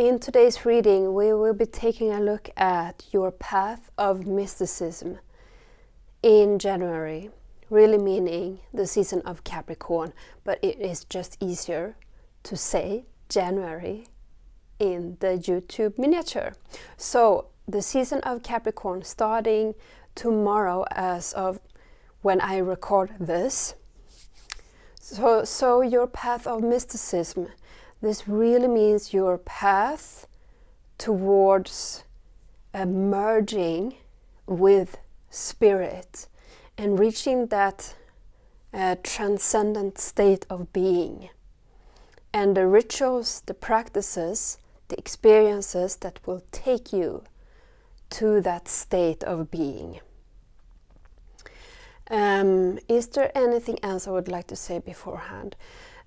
In today's reading, we will be taking a look at your path of mysticism in January, really meaning the season of Capricorn, but it is just easier to say January in the YouTube miniature. So the season of Capricorn starting tomorrow as of when I record this. So your path of mysticism, this really means your path towards merging with spirit and reaching that transcendent state of being. And the rituals, the practices, the experiences that will take you to that state of being. Is there anything else I would like to say beforehand?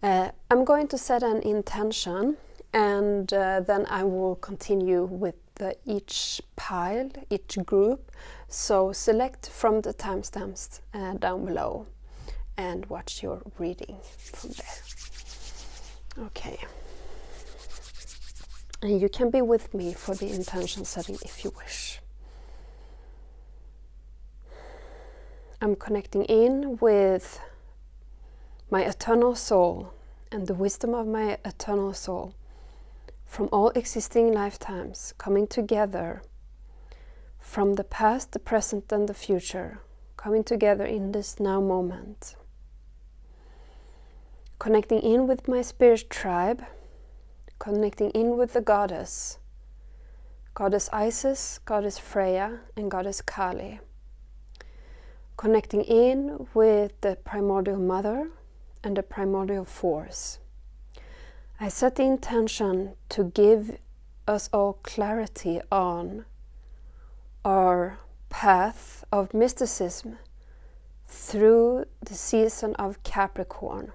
I'm going to set an intention, and then I will continue with each pile, each group. So select from the timestamps down below and watch your reading from there. Okay. And you can be with me for the intention setting if you wish. I'm connecting in with my eternal soul and the wisdom of my eternal soul from all existing lifetimes coming together from the past, the present and the future, coming together in this now moment. Connecting in with my spirit tribe, connecting in with the Goddess Isis, Goddess Freya and Goddess Kali. Connecting in with the primordial mother and the primordial force. I set the intention to give us all clarity on our path of mysticism through the season of Capricorn,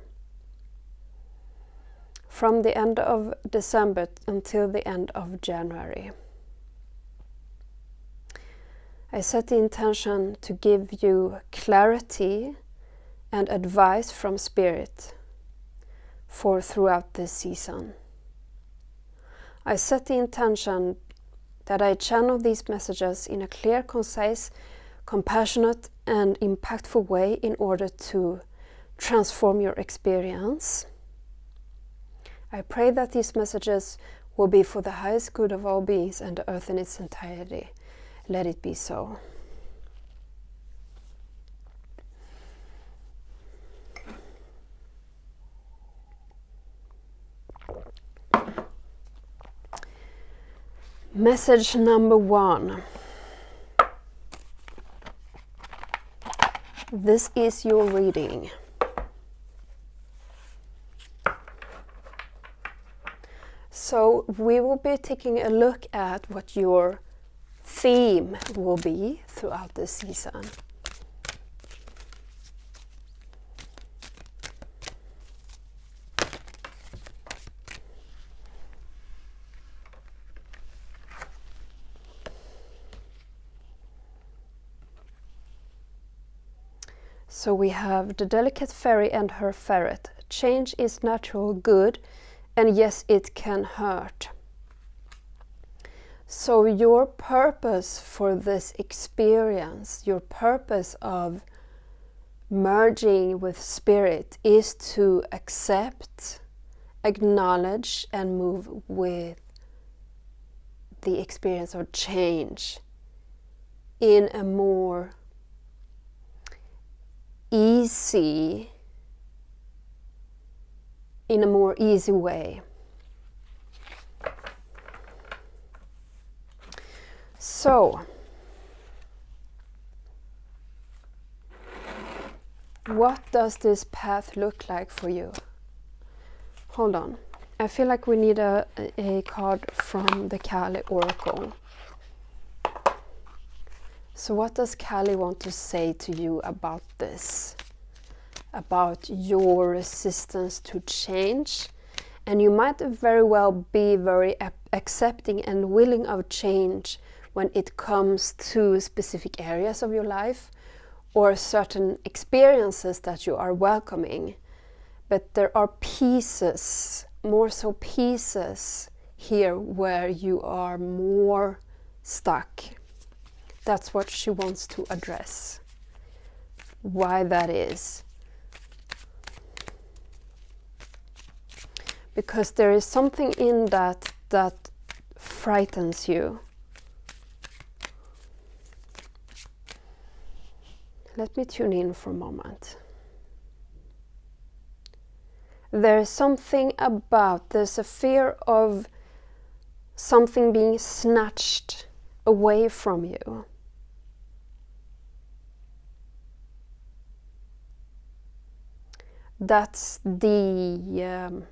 from the end of December until the end of January. I set the intention to give you clarity and advice from Spirit for throughout this season. I set the intention that I channel these messages in a clear, concise, compassionate and impactful way in order to transform your experience. I pray that these messages will be for the highest good of all beings and the earth in its entirety. Let it be so. Message number 1. This is your reading. So we will be taking a look at what your theme will be throughout this season. So we have the delicate fairy and her ferret. Change is natural good, and yes, it can hurt. So your purpose for this experience, your purpose of merging with spirit is to accept, acknowledge, and move with the experience of change in a more easy way. So, what does this path look like for you? Hold on. I feel like we need a card from the Kali Oracle. So what does Kali want to say to you about this? About your resistance to change? And you might very well be very accepting and willing of change when it comes to specific areas of your life or certain experiences that you are welcoming. But there are pieces, more so pieces here where you are more stuck. That's what she wants to address. Why that is. Because there is something in that that frightens you. Let me tune in for a moment. There's something about, there's a fear of something being snatched away from you. That's the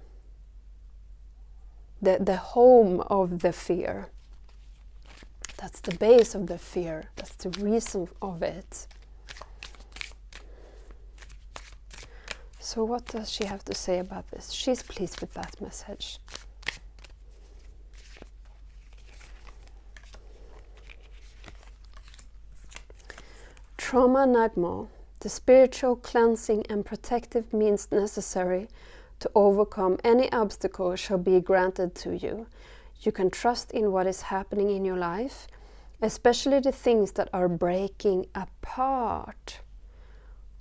home of the fear. That's the base of the fear. That's the reason of it. So what does she have to say about this? She's pleased with that message. Trauma Nagmo, the spiritual cleansing and protective means necessary to overcome any obstacle shall be granted to you. You can trust in what is happening in your life, especially the things that are breaking apart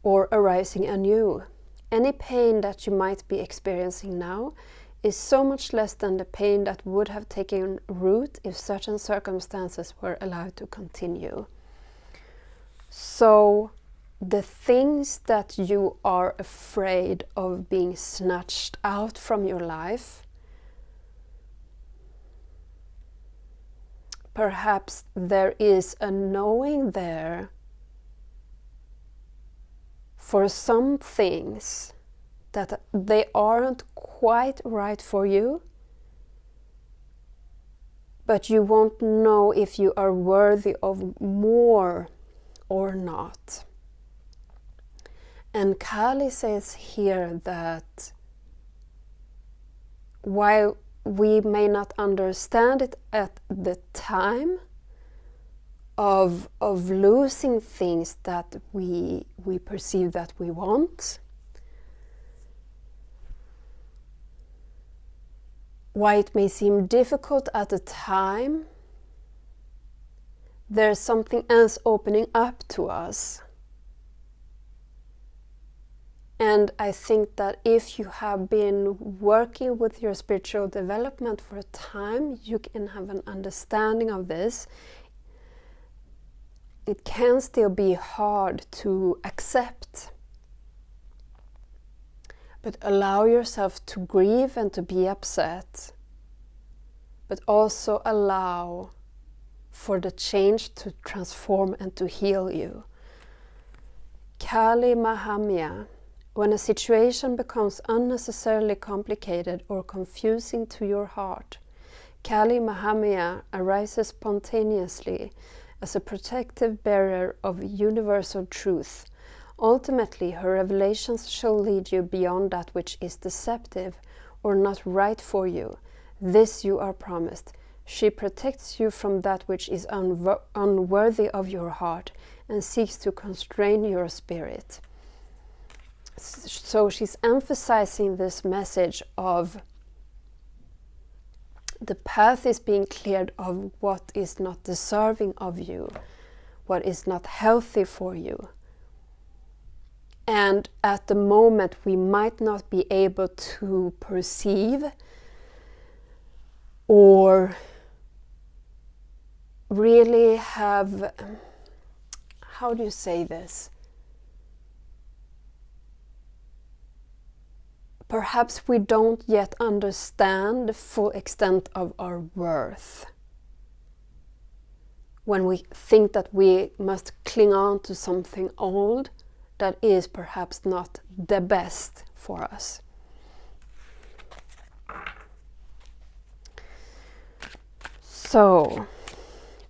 or arising anew. Any pain that you might be experiencing now is so much less than the pain that would have taken root if certain circumstances were allowed to continue. So the things that you are afraid of being snatched out from your life, perhaps there is a knowing there for some things that they aren't quite right for you, but you won't know if you are worthy of more or not. And Kali says here that while we may not understand it at the time of losing things that we perceive that we want, why it may seem difficult at the time, there's something else opening up to us. And I think that if you have been working with your spiritual development for a time, you can have an understanding of this. It can still be hard to accept. But allow yourself to grieve and to be upset. But also allow for the change to transform and to heal you. Kali Mahamya. When a situation becomes unnecessarily complicated or confusing to your heart, Kali Mahamya arises spontaneously as a protective barrier of universal truth. Ultimately, her revelations shall lead you beyond that which is deceptive or not right for you. This you are promised. She protects you from that which is unworthy of your heart and seeks to constrain your spirit. So she's emphasizing this message of the path is being cleared of what is not deserving of you, what is not healthy for you. And at the moment we might not be able to perceive or really have, how do you say this? Perhaps we don't yet understand the full extent of our worth. When we think that we must cling on to something old that is perhaps not the best for us. So,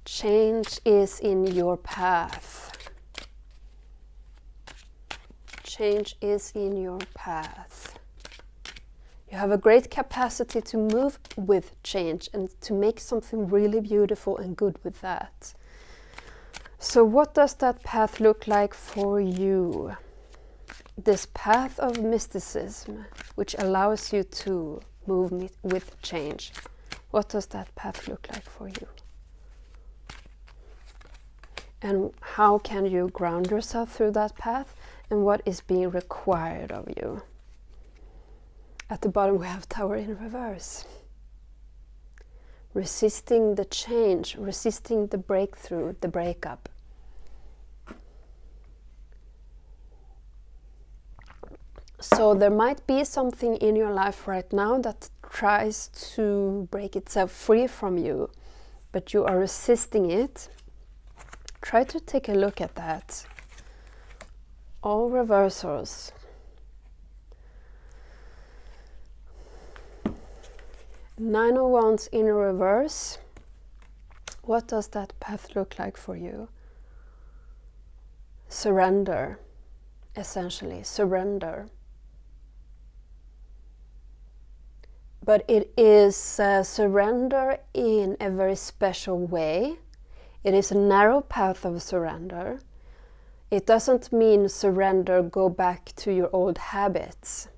change is in your path. Change is in your path. You have a great capacity to move with change and to make something really beautiful and good with that. So what does that path look like for you? This path of mysticism, which allows you to move with change. What does that path look like for you? And how can you ground yourself through that path? And what is being required of you? At the bottom we have Tower in reverse. Resisting the change, resisting the breakthrough, the breakup. So there might be something in your life right now that tries to break itself free from you, but you are resisting it. Try to take a look at that. All reversals. Nine of Wands in reverse. What does that path look like for you? Surrender, essentially, surrender. But it is surrender in a very special way. It is a narrow path of surrender. It doesn't mean surrender, go back to your old habits.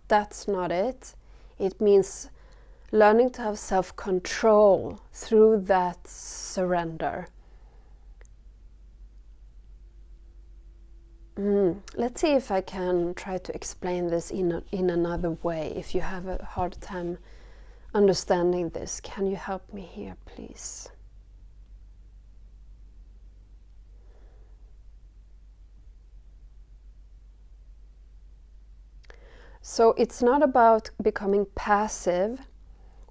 That's not it. It means learning to have self-control through that surrender. Let's see if I can try to explain this in another way. If you have a hard time understanding this, can you help me here, please? So it's not about becoming passive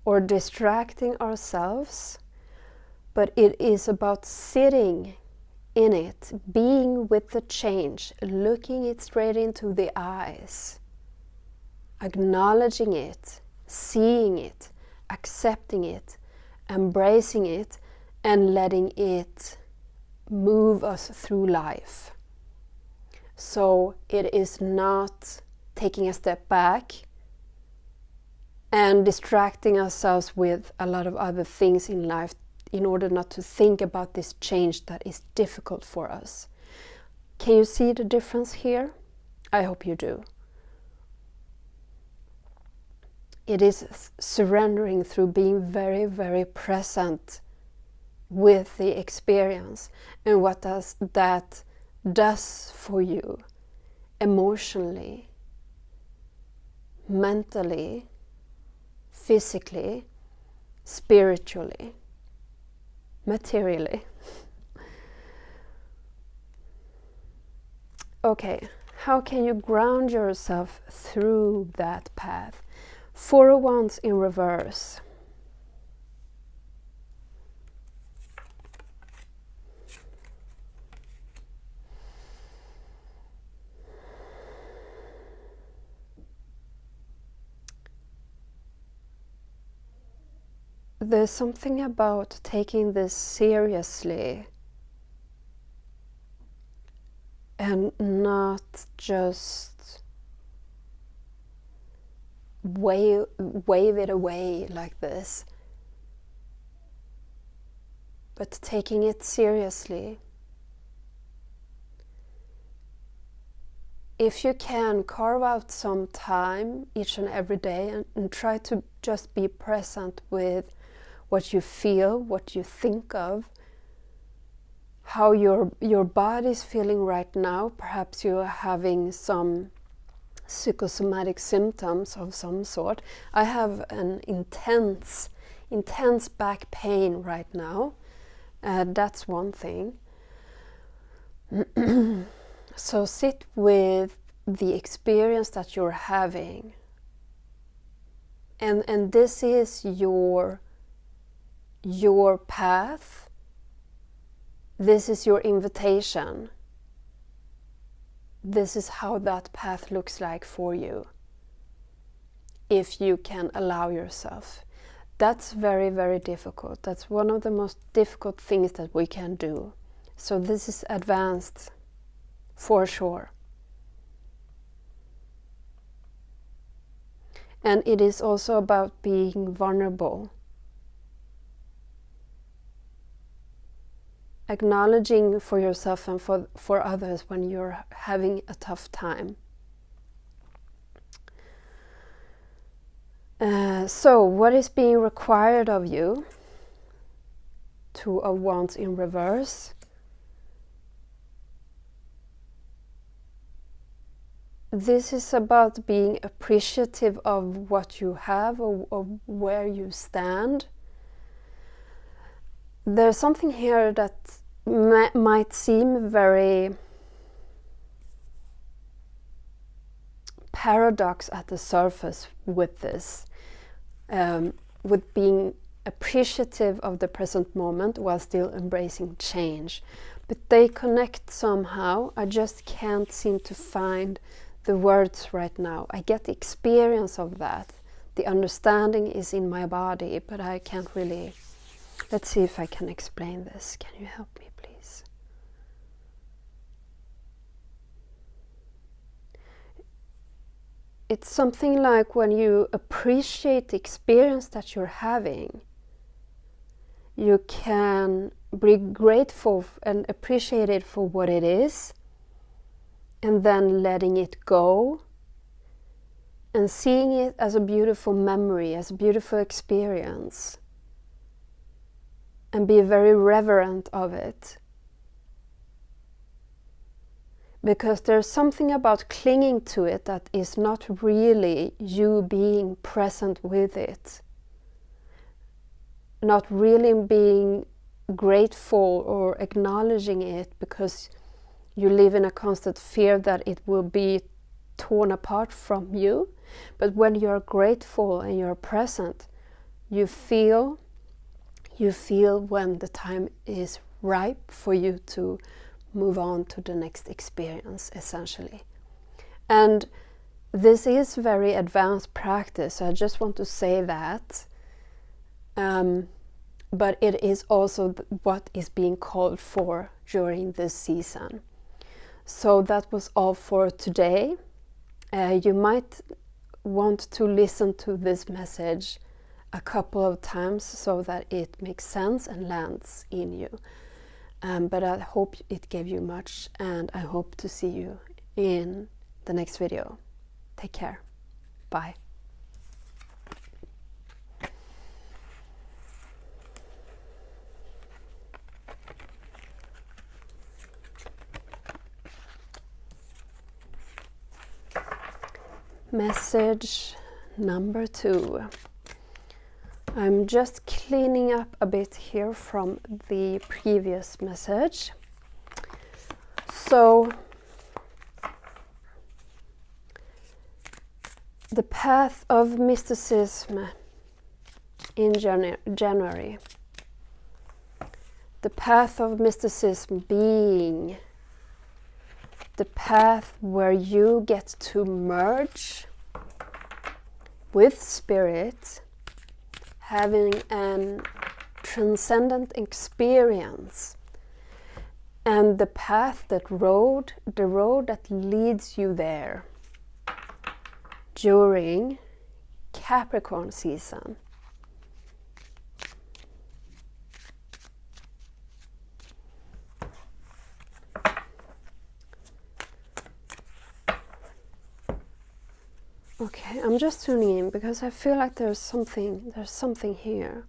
or distracting ourselves, but it is about sitting in it, being with the change, looking it straight into the eyes, acknowledging it, seeing it, accepting it, embracing it, and letting it move us through life. So it is not taking a step back and distracting ourselves with a lot of other things in life in order not to think about this change that is difficult for us. Can you see the difference here? I hope you do. It is surrendering through being very, very present with the experience and what that does for you emotionally, mentally, physically, spiritually, materially. Okay, how can you ground yourself through that path? Four of Wands in reverse. There's something about taking this seriously and not just wave it away like this, but taking it seriously. If you can, carve out some time each and every day and try to just be present with what you feel, what you think of, how your body's feeling right now. Perhaps you're having some psychosomatic symptoms of some sort. I have an intense back pain right now. That's one thing. So sit with the experience that you're having. And this is your path. This is your invitation. This is how that path looks like for you, if you can allow yourself. That's very, very difficult. That's one of the most difficult things that we can do. So this is advanced, for sure. And it is also about being vulnerable. Acknowledging for yourself and for others when you're having a tough time. So what is being required of you? Two of Wands in reverse. This is about being appreciative of what you have or where you stand. There's something here that might seem very paradox at the surface with this, with being appreciative of the present moment while still embracing change. But they connect somehow. I just can't seem to find the words right now. I get the experience of that. The understanding is in my body, but I can't really. Let's see if I can explain this. Can you help me, please? It's something like when you appreciate the experience that you're having, you can be grateful and appreciate it for what it is, and then letting it go and seeing it as a beautiful memory, as a beautiful experience, and be very reverent of it. Because there's something about clinging to it that is not really you being present with it. Not really being grateful or acknowledging it because you live in a constant fear that it will be torn apart from you. But when you're grateful and you're present, you feel when the time is ripe for you to move on to the next experience, essentially. And this is very advanced practice, so I just want to say that. But it is also what is being called for during this season. So that was all for today. You might want to listen to this message a couple of times so that it makes sense and lands in you. But I hope it gave you much, and I hope to see you in the next video. Take care. Bye. Message number 2. I'm just cleaning up a bit here from the previous message. So, the path of mysticism in January. The path of mysticism being the path where you get to merge with spirit, having an transcendent experience, and the path the road that leads you there during Capricorn season. Okay, I'm just tuning in because I feel like there's something here.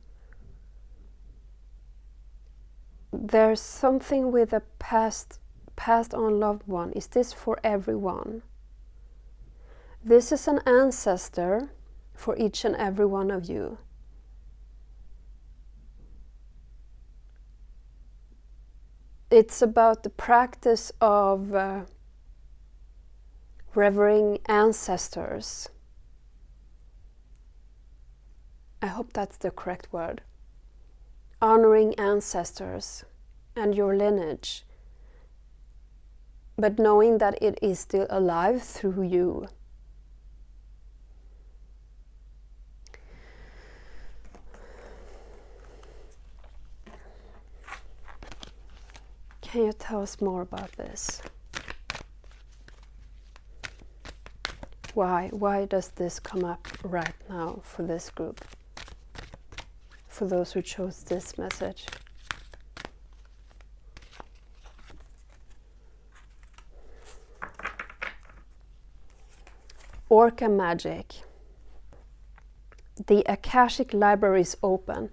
There's something with a passed on loved one. Is this for everyone? This is an ancestor for each and every one of you. It's about the practice of revering ancestors. I hope that's the correct word. Honoring ancestors and your lineage, but knowing that it is still alive through you. Can you tell us more about this? Why does this come up right now for this group? For those who chose this message. Orca magic. the Akashic library is open.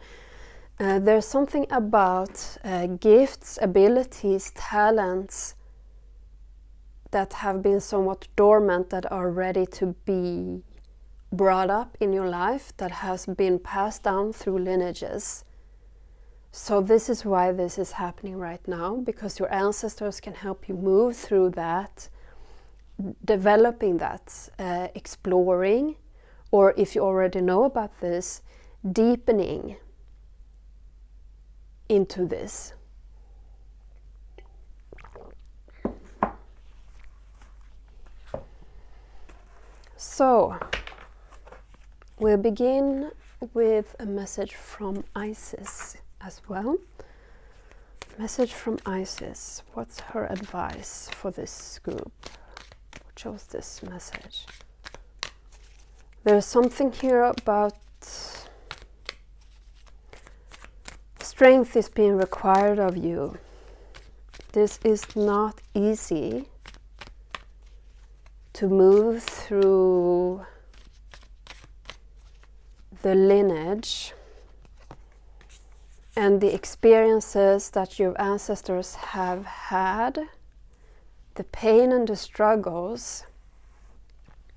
There's something about gifts, abilities, talents that have been somewhat dormant that are ready to be brought up in your life, that has been passed down through lineages. So this is why this is happening right now, because your ancestors can help you move through that, developing that, exploring, or if you already know about this, deepening into this. So, we'll begin with a message from Isis as well. Message from Isis. What's her advice for this group? Who chose this message? There's something here about strength is being required of you. This is not easy to move through the lineage and the experiences that your ancestors have had, the pain and the struggles.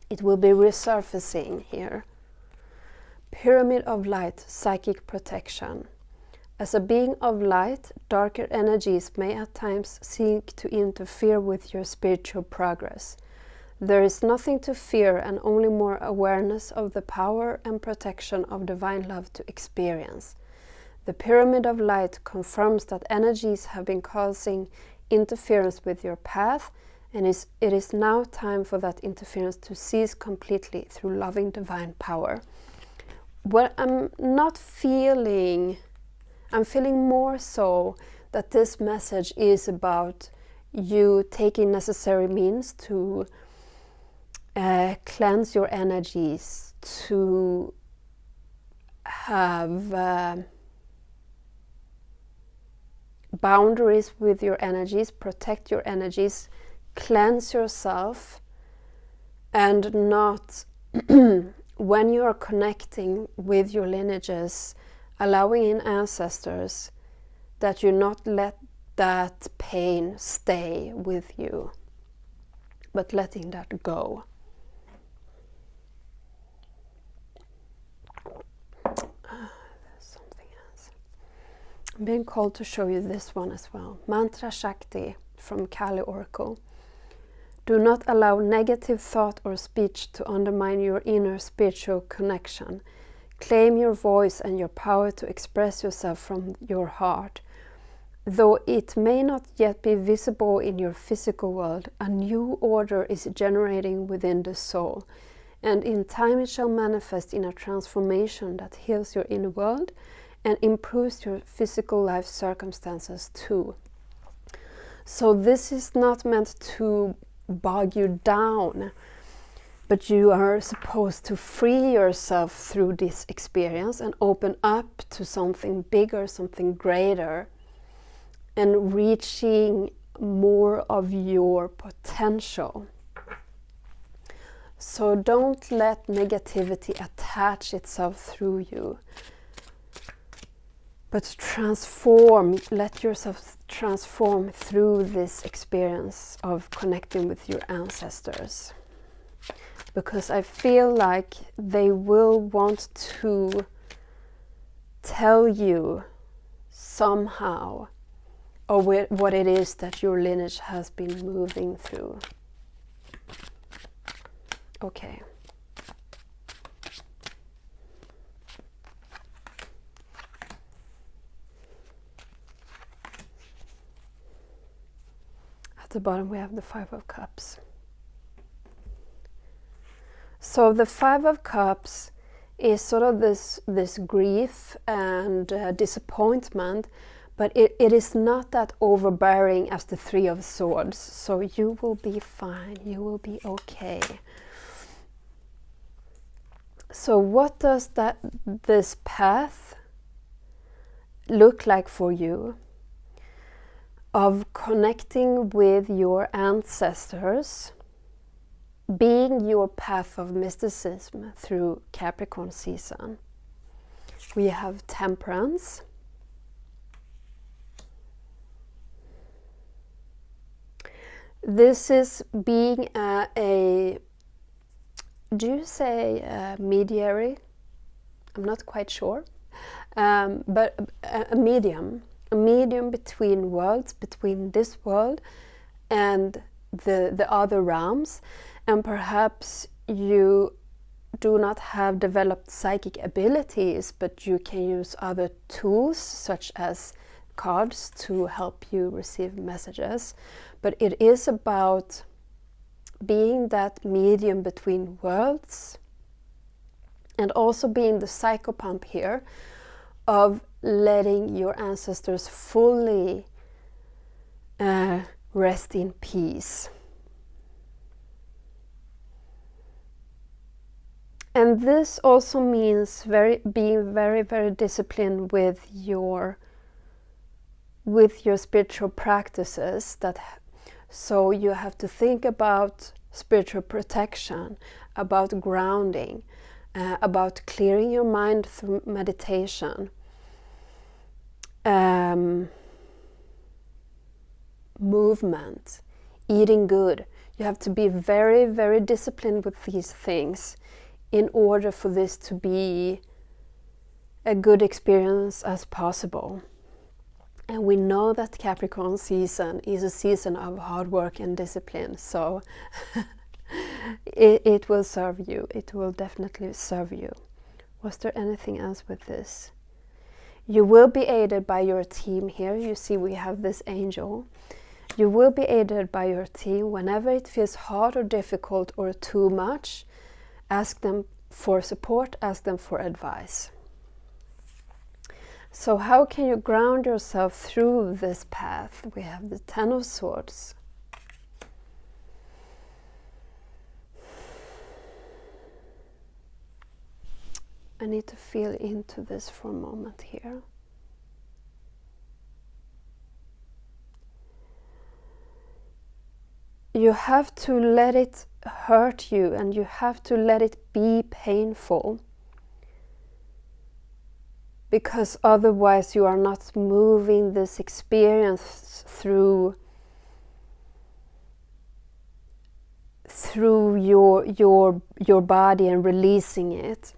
It will be resurfacing here. Pyramid of light, psychic protection. As a being of light, darker energies may at times seek to interfere with your spiritual progress. There is nothing to fear and only more awareness of the power and protection of divine love to experience. The Pyramid of Light confirms that energies have been causing interference with your path, and it is now time for that interference to cease completely through loving divine power. What I'm feeling more so that this message is about you taking necessary means to cleanse your energies, to have boundaries with your energies, protect your energies, cleanse yourself, and not when you are connecting with your lineages, allowing in ancestors, that you not let that pain stay with you, but letting that go. Something else. I'm being called to show you this one as well. Mantra Shakti from Kali Oracle. Do not allow negative thought or speech to undermine your inner spiritual connection. Claim your voice and your power to express yourself from your heart. Though it may not yet be visible in your physical world, a new order is generating within the soul, and in time it shall manifest in a transformation that heals your inner world and improves your physical life circumstances too. So this is not meant to bog you down, but you are supposed to free yourself through this experience and open up to something bigger, something greater, and reaching more of your potential. So don't let negativity attach itself through you, but transform, let yourself transform through this experience of connecting with your ancestors. Because I feel like they will want to tell you somehow of what it is that your lineage has been moving through. Okay. At the bottom we have the Five of Cups. So the Five of Cups is sort of this grief and disappointment, but it is not that overbearing as the Three of Swords. So you will be fine, you will be okay. So what does this path look like for you of connecting with your ancestors being your path of mysticism through Capricorn season. We have Temperance. This is being do you say mediary? I'm not quite sure. But a medium between worlds, between this world and the other realms. And perhaps you do not have developed psychic abilities, but you can use other tools such as cards to help you receive messages. But it is about being that medium between worlds, and also being the psychopomp here of letting your ancestors fully rest in peace. And this also means being very, very disciplined with your spiritual practices. So you have to think about spiritual protection, about grounding, about clearing your mind through meditation, movement, eating good. You have to be very, very disciplined with these things in order for this to be a good experience as possible. And we know that Capricorn season is a season of hard work and discipline, so it will serve you. It will definitely serve you. Was there anything else with this? You will be aided by your team here. You see we have this angel. You will be aided by your team whenever it feels hard or difficult or too much. Ask them for support, ask them for advice. So how can you ground yourself through this path? We have the Ten of Swords. I need to feel into this for a moment here. You have to let it hurt you, and you have to let it be painful. Because otherwise you are not moving this experience through your body and releasing it.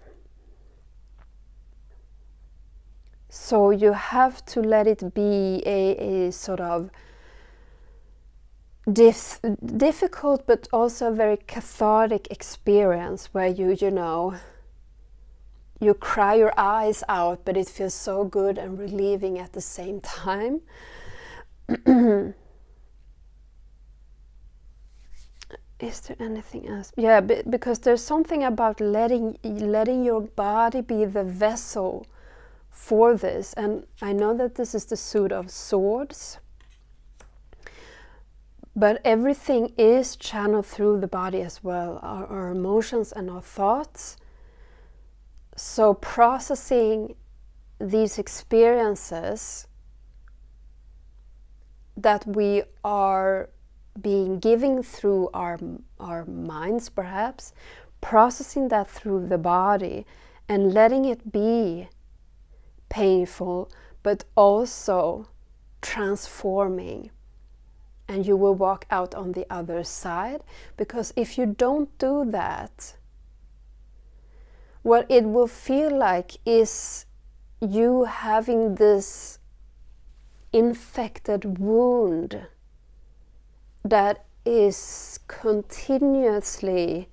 So you have to let it be a sort of difficult but also a very cathartic experience where you cry your eyes out, but it feels so good and relieving at the same time. Is there anything else? Yeah, because there's something about letting your body be the vessel for this. And I know that this is the suit of swords, but everything is channeled through the body as well, our emotions and our thoughts. So processing these experiences that we are being given through our minds, perhaps, processing that through the body and letting it be painful, but also transforming. And you will walk out on the other side, because if you don't do that, what it will feel like is you having this infected wound that is continuously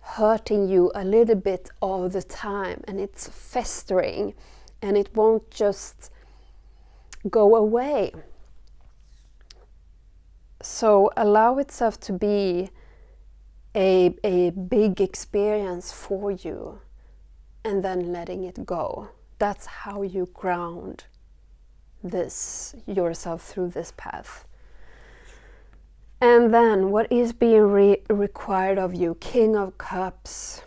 hurting you a little bit all the time, and it's festering and it won't just go away. So allow itself to be a big experience for you, and then letting it go. That's how you ground yourself through this path. And then what is being required of you? King of Cups,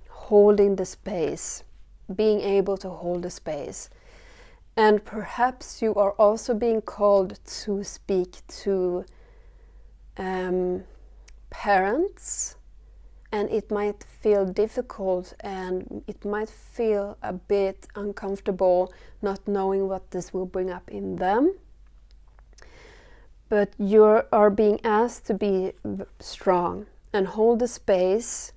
holding the space, being able to hold the space. And perhaps you are also being called to speak to parents, and it might feel difficult and it might feel a bit uncomfortable not knowing what this will bring up in them. But you are being asked to be strong and hold the space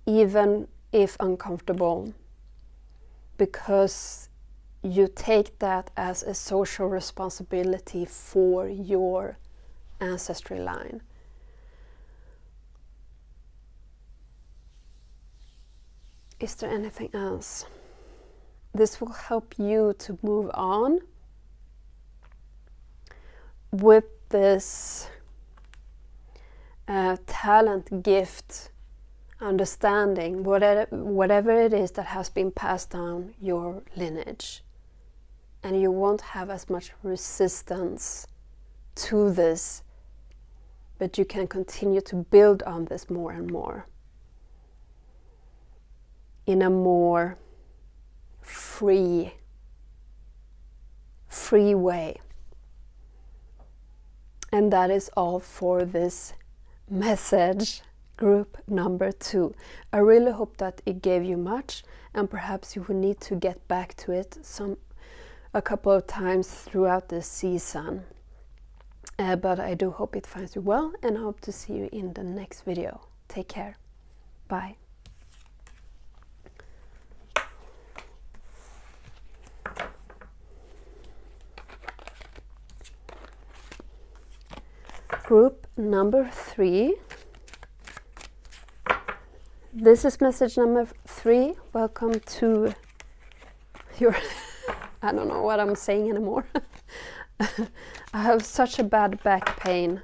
even if uncomfortable, because you take that as a social responsibility for your ancestry line. Is there anything else? This will help you to move on with this talent, gift, understanding, whatever it is that has been passed down your lineage. And you won't have as much resistance to this, but you can continue to build on this more and more in a more free way. And that is all for this message, group number 2. I really hope that it gave you much, and perhaps you will need to get back to it a couple of times throughout this season. But I do hope it finds you well, and I hope to see you in the next video. Take care. Bye. Group number 3. This is message number 3. Welcome to your... I don't know what I'm saying anymore. I have such a bad back pain.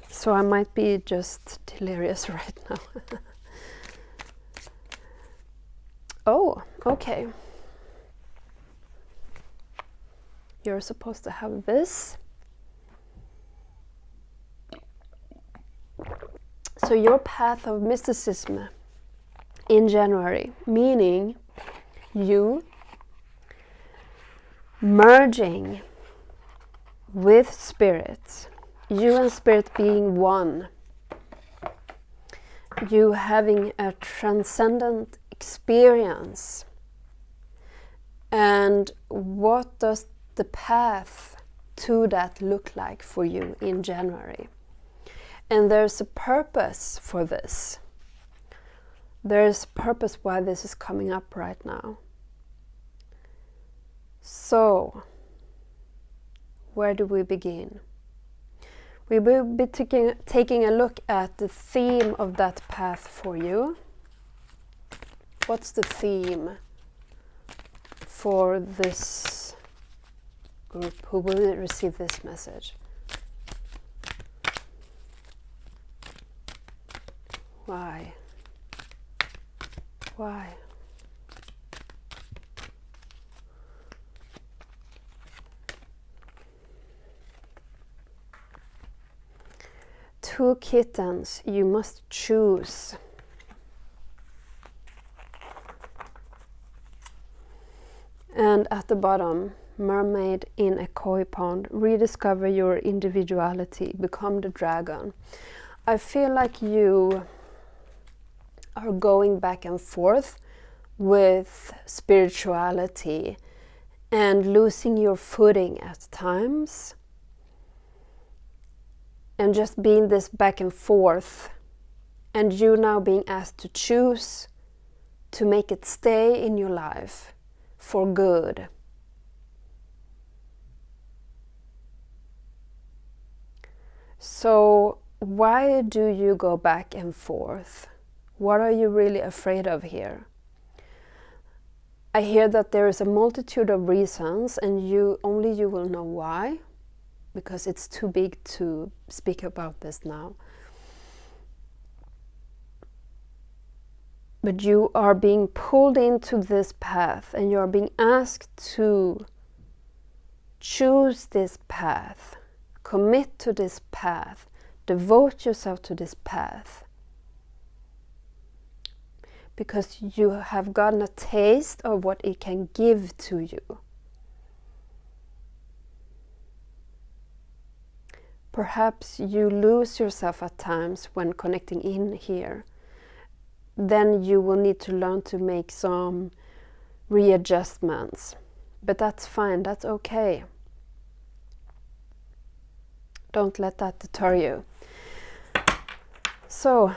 So I might be just delirious right now. Oh, okay. You're supposed to have this. So your path of mysticism in January, meaning you merging with spirit, you and spirit being one, you having a transcendent experience. And what does the path to that look like for you in January? And there's a purpose for this. There's a purpose why this is coming up right now. So, where do we begin? We will be taking a look at the theme of that path for you. What's the theme for this group who will receive this message? Why? Why? Two kittens, you must choose. And at the bottom, mermaid in a koi pond, rediscover your individuality, become the dragon. I feel like you are going back and forth with spirituality and losing your footing at times, and just being this back and forth, and you now being asked to choose to make it stay in your life for good. So why do you go back and forth? What are you really afraid of here? I hear that there is a multitude of reasons, and only you will know why, because it's too big to speak about this now. But you are being pulled into this path, and you are being asked to choose this path, commit to this path, devote yourself to this path. Because you have gotten a taste of what it can give to you. perhaps you lose yourself at times when connecting in here, then you will need to learn to make some readjustments. But that's fine, that's okay. Don't let that deter you. So,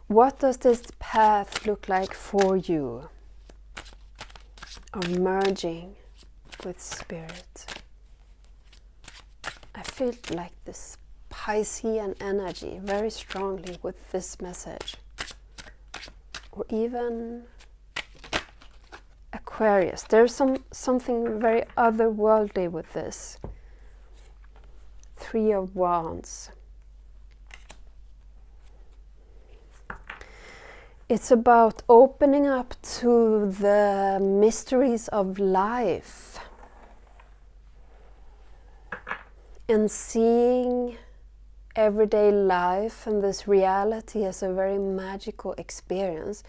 what does this path look like for you of merging with spirit? I feel like this Piscean energy very strongly with this message. Or even Aquarius. There's something very otherworldly with this. 3 of Wands. It's about opening up to the mysteries of life and seeing everyday life and this reality as a very magical experience.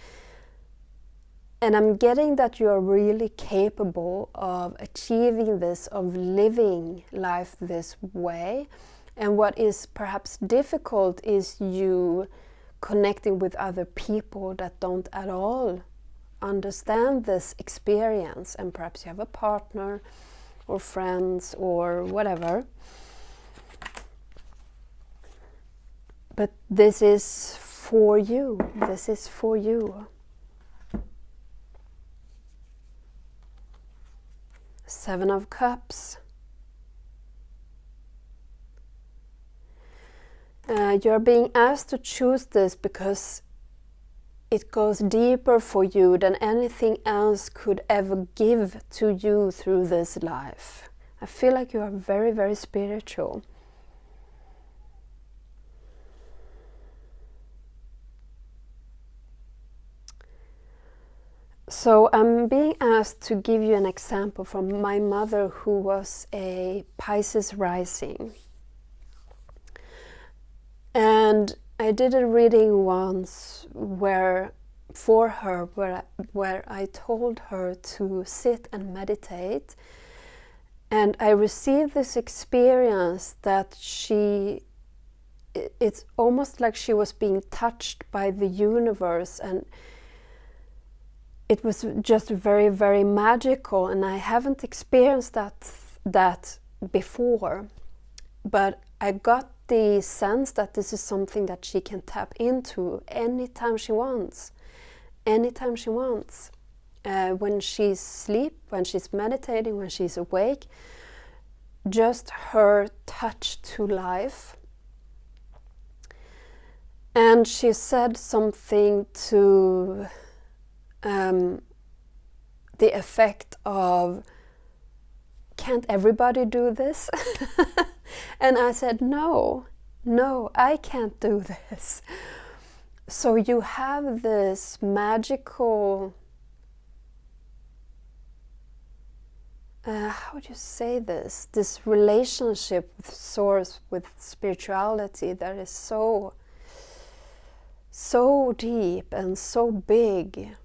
And I'm getting that you are really capable of achieving this, of living life this way. And what is perhaps difficult is you connecting with other people that don't at all understand this experience, and perhaps you have a partner or friends or whatever. But this is for you. This is for you. 7 of Cups. You're being asked to choose this because it goes deeper for you than anything else could ever give to you through this life. I feel like you are very, very spiritual. So I'm being asked to give you an example from my mother, who was a Pisces rising. And I did a reading once for her where I told her to sit and meditate. And I received this experience that it's almost like she was being touched by the universe, and it was just very, very magical, and I haven't experienced that before. But I got the sense that this is something that she can tap into anytime she wants. Anytime she wants. When she's asleep, when she's meditating, when she's awake. Just her touch to life. And she said something to the effect of, can't everybody do this? And I said, no, I can't do this. So you have this magical, how would you say this relationship with Source, with spirituality that is so deep and so big.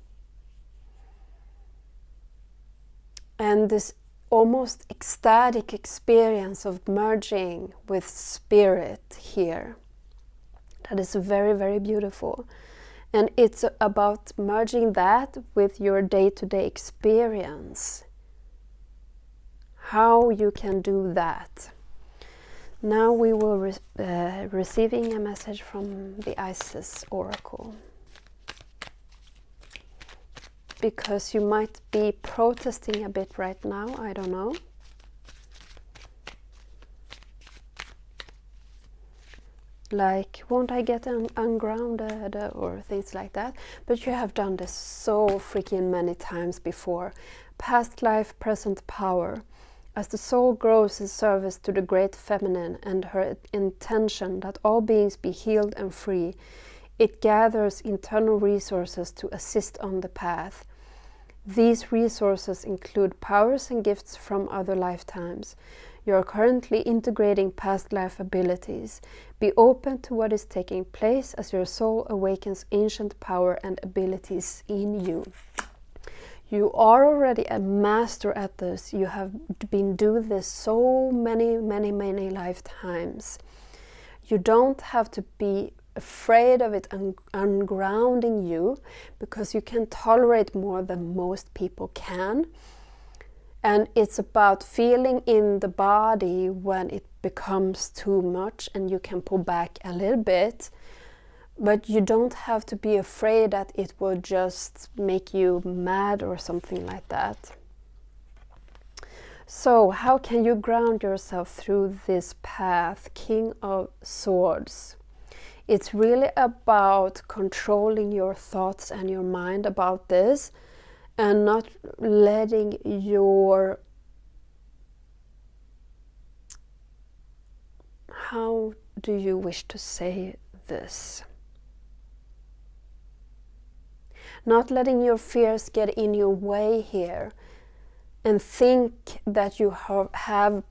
And this almost ecstatic experience of merging with spirit here. That is very, very beautiful. And it's about merging that with your day-to-day experience. How you can do that. Now we will receiving a message from the Isis Oracle. Because you might be protesting a bit right now, I don't know. Like, won't I get ungrounded or things like that? But you have done this so freaking many times before. Past life, present power. As the soul grows in service to the great feminine and her intention that all beings be healed and free, it gathers internal resources to assist on the path. These resources include powers and gifts from other lifetimes. You are currently integrating past life abilities. Be open to what is taking place as your soul awakens ancient power and abilities in you. You are already a master at this. You have been doing this so many lifetimes. You don't have to be afraid of it ungrounding you, because you can tolerate more than most people can. And it's about feeling in the body when it becomes too much, and you can pull back a little bit. But you don't have to be afraid that it will just make you mad or something like that. So how can you ground yourself through this path, King of Swords? It's really about controlling your thoughts and your mind about this, and not letting your, how do you wish to say this? Not letting your fears get in your way here and think that you have problems